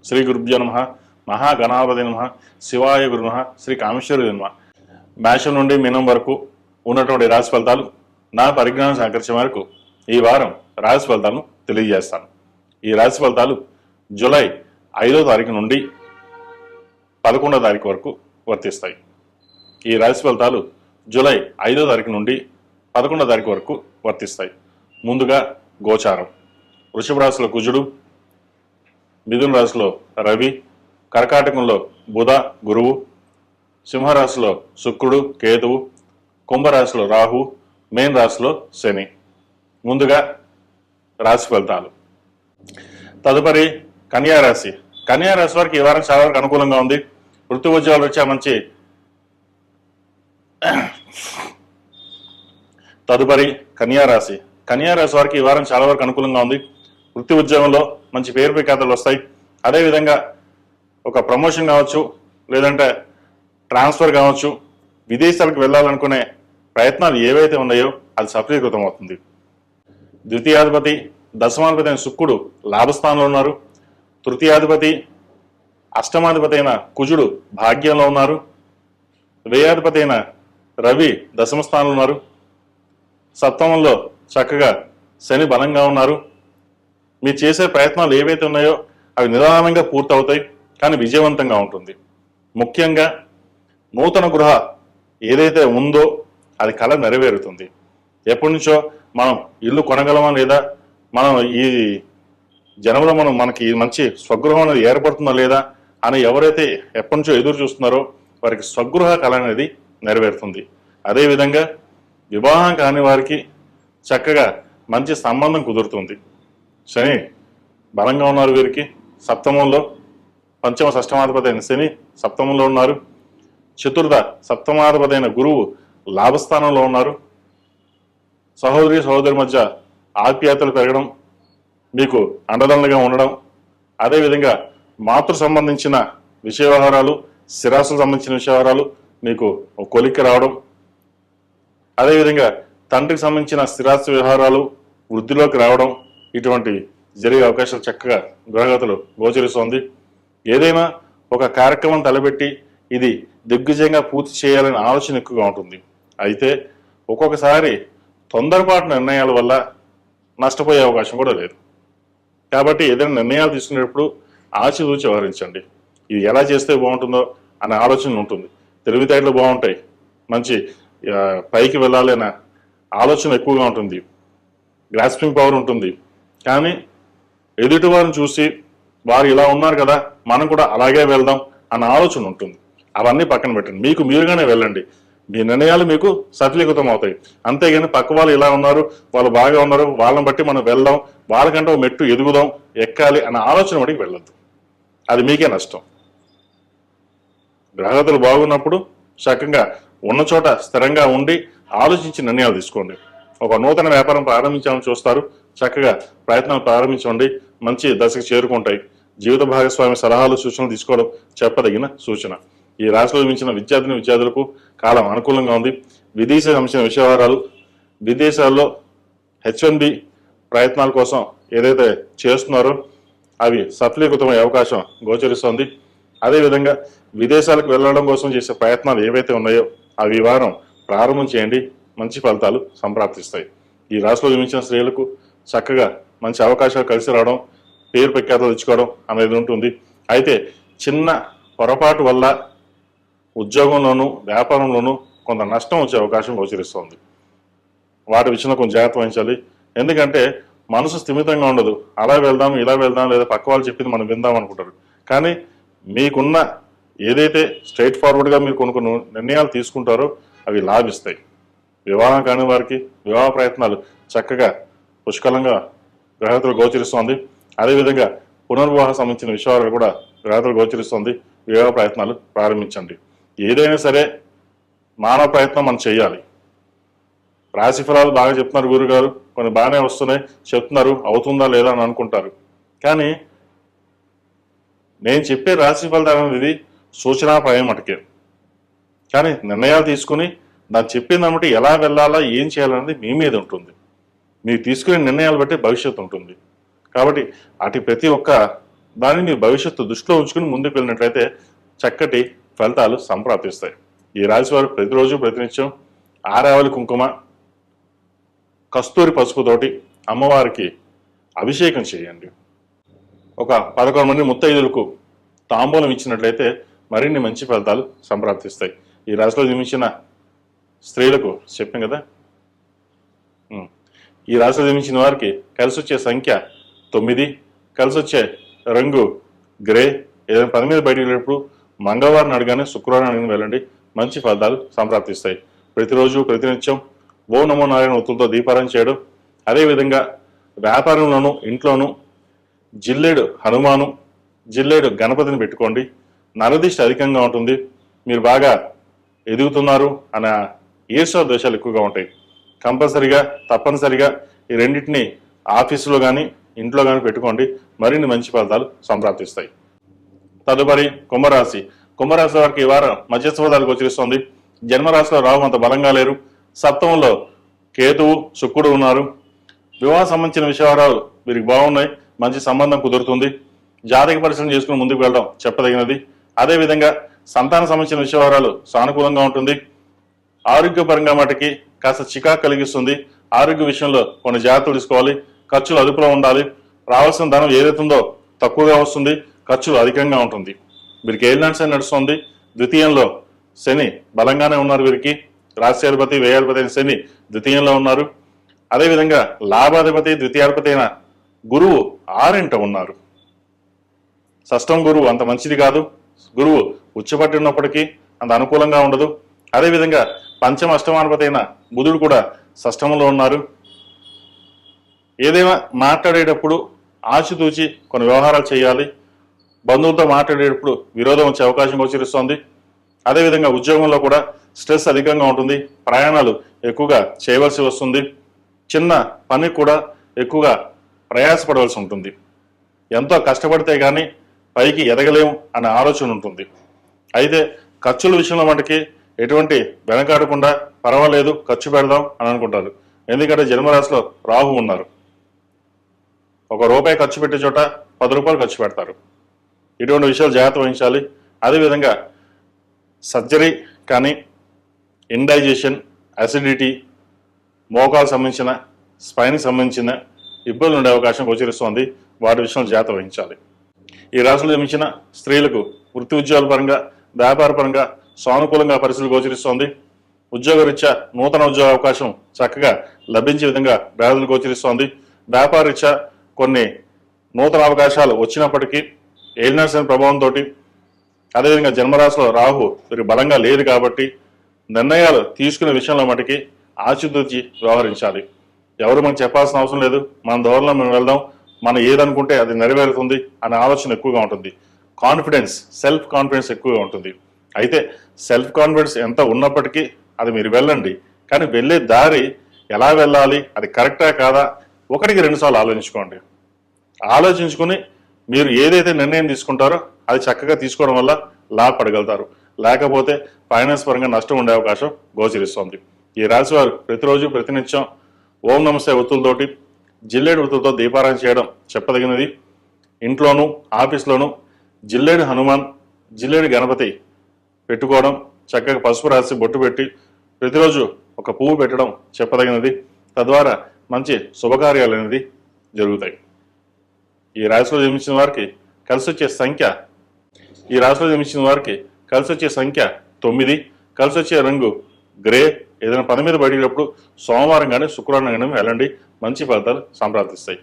శ్రీ గురుభ్యో నమః, మహాగణాధిపతయే నమః, శివాయ గురు నమః, శ్రీ కామేశ్వరాయ నమః. మేషం నుండి మీనం వరకు ఉన్నటువంటి రాశి ఫలితాలు నా పరిజ్ఞానం సహకరించే వరకు ఈ వారం రాశి ఫలితాలను తెలియజేస్తాను. ఈ రాశి ఫలితాలు జూలై 5వ తారీఖు నుండి 11వ తారీఖు వరకు వర్తిస్తాయి. ఈ రాశి ఫలితాలు జూలై 5వ తారీఖు నుండి 11వ తారీఖు వరకు వర్తిస్తాయి. ముందుగా గోచారం. వృషభ రాశిలో కుజుడు, మిథున రాశిలో రవి, కర్కాటకంలో బుధ గురువు, సింహరాశిలో శుక్రుడు కేతువు, కుంభరాశిలో రాహు, మేన్ రాశిలో శని. ముందుగా రాశి ఫలితాలు. తదుపరి కన్యారాశి. కన్యారాశి వారికి ఈ వారం చాలా వరకు అనుకూలంగా ఉంది. వృత్తి ఉద్యోగాలు వచ్చా మంచి. తదుపరి కన్యారాశి. కన్యారాశి వారికి ఈ వారం చాలా వరకు అనుకూలంగా ఉంది. వృత్తి ఉద్యోగంలో మంచి పేరు ప్రఖ్యాతలు వస్తాయి. అదేవిధంగా ఒక ప్రమోషన్ కావచ్చు, లేదంటే ట్రాన్స్ఫర్ కావచ్చు, విదేశాలకు వెళ్ళాలనుకునే ప్రయత్నాలు ఏవైతే ఉన్నాయో అది సఫలీకృతం అవుతుంది. ద్వితీయాధిపతి దశమాధిపతి అయిన శుక్రుడు లాభస్థానంలో ఉన్నారు. తృతీయాధిపతి అష్టమాధిపతి అయిన కుజుడు భాగ్యంలో ఉన్నారు. వ్యయాధిపతి అయిన రవి దశమ స్థానంలో ఉన్నారు. సప్తమంలో చక్కగా శని బలంగా ఉన్నారు. మీరు చేసే ప్రయత్నాలు ఏవైతే ఉన్నాయో అవి నిదానంగా పూర్తవుతాయి, కానీ విజయవంతంగా ఉంటుంది. ముఖ్యంగా నూతన గృహ ఏదైతే ఉందో అది కళ నెరవేరుతుంది. ఎప్పటి నుంచో మనం ఇల్లు కొనగలమా లేదా, మనం ఈ జనంలో మనకి మంచి స్వగృహం అనేది ఏర్పడుతుందా లేదా అని ఎవరైతే ఎప్పటి నుంచో ఎదురు చూస్తున్నారో వారికి స్వగృహ కళ అనేది నెరవేరుతుంది. అదేవిధంగా వివాహం కాని వారికి చక్కగా మంచి సంబంధం కుదురుతుంది. శని బలంగా ఉన్నారు. వీరికి సప్తమంలో పంచమ షష్టమాధిపతి అయిన శని సప్తమంలో ఉన్నారు. చతుర్థ సప్తమాధిపతి అయిన గురువు లాభస్థానంలో ఉన్నారు. సహోదరి మధ్య ఆప్యాయతలు పెరగడం, మీకు అండదండగా ఉండడం, అదేవిధంగా మాతృ సంబంధించిన విషయ వ్యవహారాలు, స్థిరాస్తులకు సంబంధించిన విషయ వ్యవహారాలు మీకు కొలిక్కి రావడం, అదేవిధంగా తండ్రికి సంబంధించిన స్థిరాస్తి వ్యవహారాలు వృద్ధిలోకి రావడం, ఇటువంటి జరిగే అవకాశాలు చక్కగా గ్రహగతులు గోచరిస్తోంది. ఏదైనా ఒక కార్యక్రమం తలపెట్టి ఇది దిగ్విజయంగా పూర్తి చేయాలనే ఆలోచన ఎక్కువగా ఉంటుంది. అయితే ఒక్కొక్కసారి తొందరపాటు నిర్ణయాల వల్ల నష్టపోయే అవకాశం కూడా లేదు. కాబట్టి ఏదైనా నిర్ణయాలు తీసుకునేటప్పుడు ఆచితూచి వ్యవహరించండి. ఇది ఎలా చేస్తే బాగుంటుందో అనే ఆలోచన ఉంటుంది. తెలివితేటలు బాగుంటాయి, మంచి పైకి వెళ్ళాలి అనే ఆలోచన ఎక్కువగా ఉంటుంది, గ్రాస్పింగ్ పవర్ ఉంటుంది. కానీ ఎదుటి వారిని చూసి వారు ఇలా ఉన్నారు కదా మనం కూడా అలాగే వెళ్దాం అన్న ఆలోచన ఉంటుంది. అవన్నీ పక్కన పెట్టండి, మీకు మీరుగానే వెళ్ళండి. మీ నిర్ణయాలు మీకు సఫలీకృతం అవుతాయి. అంతేగాని పక్క వాళ్ళు ఇలా ఉన్నారు, వాళ్ళు బాగా ఉన్నారు, వాళ్ళని బట్టి మనం వెళ్దాం, వాళ్ళకంటే ఒక మెట్టు ఎదుగుదాం, ఎక్కాలి అన్న ఆలోచన వాడికి వెళ్ళొద్దు. అది మీకే నష్టం. గ్రహగతులు బాగున్నప్పుడు చక్కగా ఉన్న చోట స్థిరంగా ఉండి ఆలోచించి నిర్ణయాలు తీసుకోండి. ఒక నూతన వ్యాపారం ప్రారంభించాలని చూస్తారు, చక్కగా ప్రయత్నాలు ప్రారంభించండి, మంచి దశకు చేరుకుంటాయి. జీవిత భాగస్వామి సలహాలు సూచనలు తీసుకోవడం చెప్పదగిన సూచన. ఈ రాశిలో మించిన విద్యార్థులకు కాలం అనుకూలంగా ఉంది. విదేశీ సంబంధించిన విషయవారాలు, విదేశాల్లో H1B ప్రయత్నాల కోసం ఏదైతే చేస్తున్నారో అవి సఫలీకృతమయ్యే అవకాశం గోచరిస్తోంది. అదేవిధంగా విదేశాలకు వెళ్ళడం కోసం చేసే ప్రయత్నాలు ఏవైతే ఉన్నాయో అవి ఈ వారం ప్రారంభం చేయండి, మంచి ఫలితాలు సంప్రాప్తిస్తాయి. ఈ రాశిలో జన్మించిన స్త్రీలకు చక్కగా మంచి అవకాశాలు కలిసి రావడం, పేరు ప్రఖ్యాతలు తెచ్చుకోవడం అనేది ఉంటుంది. అయితే చిన్న పొరపాటు వల్ల ఉద్యోగంలోనూ వ్యాపారంలోనూ కొంత నష్టం వచ్చే అవకాశం గోచరిస్తుంది. వాటి విషయంలో కొంచెం జాగ్రత్త వహించాలి. ఎందుకంటే మనసు స్థిమితంగా ఉండదు. అలా వెళ్దాం ఇలా వెళ్దాం, లేదా పక్క వాళ్ళు చెప్పింది మనం విందాం అనుకుంటారు. కానీ మీకున్న ఏదైతే స్ట్రైట్ ఫార్వర్డ్గా మీరు కొన్ని నిర్ణయాలు తీసుకుంటారో అవి లాభిస్తాయి. వివాహం కాని వారికి వివాహ ప్రయత్నాలు చక్కగా పుష్కలంగా గ్రహగతులు గోచరిస్తోంది. అదేవిధంగా పునర్వివాహం సంబంధించిన విషయాలు కూడా గ్రహగతులు గోచరిస్తోంది. వివాహ ప్రయత్నాలు ప్రారంభించండి. ఏదైనా సరే మానవ ప్రయత్నం మనం చేయాలి. రాశి ఫలాలు బాగా చెప్తున్నారు గురుగారు, కొన్ని బాగానే వస్తున్నాయి చెప్తున్నారు, అవుతుందా లేదా అని అనుకుంటారు. కానీ నేను చెప్పే రాశి ఫలితాలు అనేది సూచనాప్రాయం మటుకే. కానీ నిర్ణయాలు తీసుకుని నాకు చెప్పింది బట్టి ఎలా వెళ్ళాలా ఏం చేయాలనేది మీ మీద ఉంటుంది. మీరు తీసుకునే నిర్ణయాలు బట్టి భవిష్యత్తు ఉంటుంది. కాబట్టి అటు ప్రతి ఒక్క దాన్ని మీ భవిష్యత్తు దృష్టిలో ఉంచుకుని ముందుకు వెళ్ళినట్లయితే చక్కటి ఫలితాలు సంప్రాప్తిస్తాయి. ఈ రాశి వారు ప్రతిరోజు ప్రతినిత్యం ఆరావళి కుంకుమ, కస్తూరి పసుపుతోటి అమ్మవారికి అభిషేకం చేయండి. ఒక 11 మంది ముత్తైదులకు తాంబూలం ఇచ్చినట్లయితే మరిన్ని మంచి ఫలితాలు సంప్రాప్తిస్తాయి. ఈ రాశిలో జన్మించిన స్త్రీలకు చెప్పాం కదా. ఈ రాశిలో జన్మించిన వారికి కలిసి వచ్చే సంఖ్య 9, కలిసి వచ్చే రంగు గ్రే. ఏదైనా పని మీద బయటకు వెళ్ళేటప్పుడు మంగళవారం అడగానే శుక్రవారం అడిగిన వెళ్ళండి, మంచి ఫలితాలు సంప్రాప్తిస్తాయి. ప్రతిరోజు ప్రతినిత్యం ఓం నమో నారాయణ ఒత్తులతో దీపారాధన చేయడం, అదేవిధంగా వ్యాపారంలోనూ ఇంట్లోనూ జిల్లేడు హనుమాను, జిల్లేడు గణపతిని పెట్టుకోండి. నరదిష్టి అధికంగా ఉంటుంది, మీరు బాగా ఎదుగుతున్నారు అనే ఈర్ష్య దోషాలు ఎక్కువగా ఉంటాయి. కంపల్సరిగా తప్పనిసరిగా ఈ రెండింటిని ఆఫీసులో కానీ ఇంట్లో కానీ పెట్టుకోండి, మరిన్ని మంచి ఫలితాలు సంప్రాప్తిస్తాయి. తదుపరి కుంభరాశి. కుంభరాశి వారికి ఈ వారం మధ్యస్థపదాలు గోచరిస్తోంది. జన్మరాశిలో రాహు అంత బలంగా లేరు. సప్తమంలో కేతువు శుక్రుడు ఉన్నారు. వివాహ సంబంధించిన విషయాలు వీరికి బాగున్నాయి, మంచి సంబంధం కుదురుతుంది. జాతక పరిశీలన చేసుకుని ముందుకు వెళ్ళడం చెప్పదగినది. అదేవిధంగా సంతాన సంబంధించిన విషయాలు సానుకూలంగా ఉంటుంది. ఆరోగ్యపరంగా మటుకి కాస్త చికాకు కలిగిస్తుంది. ఆరోగ్య విషయంలో కొన్ని జాగ్రత్తలు తీసుకోవాలి. ఖర్చులు అదుపులో ఉండాలి. రావాల్సిన ధనం ఏదైతుందో తక్కువగా వస్తుంది, ఖర్చులు అధికంగా ఉంటుంది. వీరికి ఏలినాటి శని నడుస్తుంది. ద్వితీయంలో శని బలంగానే ఉన్నారు. వీరికి రాష్ట్రాధిపతి వ్యయాధిపతి అయిన శని ద్వితీయంలో ఉన్నారు. అదేవిధంగా లాభాధిపతి ద్వితీయాధిపతి అయిన గురువు 6ంట ఉన్నారు. షష్టం గురువు అంత మంచిది కాదు. గురువు ఉచ్చపట్టి ఉన్నప్పటికీ అంత అనుకూలంగా ఉండదు. అదేవిధంగా పంచమ అష్టమాధిపతి అయిన బుధుడు కూడా షష్టంలో ఉన్నారు. ఏదైనా మాట్లాడేటప్పుడు ఆచితూచి కొన్ని వ్యవహారాలు చేయాలి. బంధువులతో మాట్లాడేటప్పుడు విరోధం వచ్చే అవకాశం గోచరిస్తోంది. అదేవిధంగా ఉద్యోగంలో కూడా స్ట్రెస్ అధికంగా ఉంటుంది. ప్రయాణాలు ఎక్కువగా చేయవలసి వస్తుంది. చిన్న పని కూడా ఎక్కువగా ప్రయాసపడవలసి ఉంటుంది. ఎంతో కష్టపడితే కానీ పైకి ఎదగలేము అనే ఆలోచన ఉంటుంది. అయితే ఖర్చుల విషయంలో మటుకి ఎటువంటి వెనకాడకుండా పర్వాలేదు ఖర్చు పెడదాం అని అనుకుంటారు. ఎందుకంటే జన్మరాశిలో రాహు ఉన్నారు. ₹1 ఖర్చు పెట్టే చోట ₹10 ఖర్చు పెడతారు. ఇటువంటి విషయాలు జాగ్రత్త వహించాలి. అదేవిధంగా సర్జరీ కానీ, ఇండైజెషన్, అసిడిటీ, మోకాలకు సంబంధించిన స్పైన్కి సంబంధించిన ఇబ్బందులు ఉండే అవకాశం గోచరిస్తోంది. వాటి విషయంలో జాగ్రత్త వహించాలి. ఈ రాశిలో జన్మించిన స్త్రీలకు వృత్తి ఉద్యోగాల పరంగా, వ్యాపార పరంగా సానుకూలంగా పరిస్థితులు గోచరిస్తోంది. ఉద్యోగరీత్యా నూతన ఉద్యోగ అవకాశం చక్కగా లభించే విధంగా వ్యాధులు గోచరిస్తోంది. వ్యాపార రీత్యా కొన్ని నూతన అవకాశాలు వచ్చినప్పటికీ ఏలినాటి శని ప్రభావంతో, అదేవిధంగా జన్మరాశిలో రాహు వీరికి బలంగా లేదు కాబట్టి నిర్ణయాలు తీసుకునే విషయంలో మటుకి ఆచితూచి వ్యవహరించాలి. ఎవరు మనకు చెప్పాల్సిన అవసరం లేదు. మన దూరంలో మనం వెళ్దాం, మనం ఏదనుకుంటే అది నెరవేరుతుంది అనే ఆలోచన ఎక్కువగా ఉంటుంది. కాన్ఫిడెన్స్, సెల్ఫ్ కాన్ఫిడెన్స్ ఎక్కువగా ఉంటుంది. అయితే సెల్ఫ్ కాన్ఫిడెన్స్ ఎంత ఉన్నప్పటికీ అది మీరు వెళ్ళండి, కానీ వెళ్ళే దారి ఎలా వెళ్ళాలి, అది కరెక్టా కాదా 1-2 సార్లు ఆలోచించుకోండి. ఆలోచించుకుని మీరు ఏదైతే నిర్ణయం తీసుకుంటారో అది చక్కగా తీసుకోవడం వల్ల లాభపడగలుగుతారు. లేకపోతే ఫైనాన్స్ పరంగా నష్టం ఉండే అవకాశం గోచరిస్తుంది. ఈ రాశి వారు ప్రతిరోజు ప్రతినిత్యం ఓం నమస్తే ఒత్తులతోటి, జిల్లేడు ఒత్తులతో దీపారాధన చేయడం చెప్పదగినది. ఇంట్లోనూ ఆఫీస్లోనూ జిల్లేడు హనుమాన్, జిల్లేడు గణపతి పెట్టుకోవడం, చక్కగా పసుపు రాసి బొట్టు పెట్టి ప్రతిరోజు ఒక పువ్వు పెట్టడం చెప్పదగినది. తద్వారా మంచి శుభకార్యాలు అనేది జరుగుతాయి. ఈ రాశిలో జన్మించిన వారికి కలిసి వచ్చే సంఖ్య 9, కలిసి వచ్చే రంగు గ్రే. ఏదైనా పని మీద బయటప్పుడు సోమవారం కానీ శుక్రవారం కానీ వెళ్ళండి, మంచి ఫలితాలు సంప్రాప్తిస్తాయి.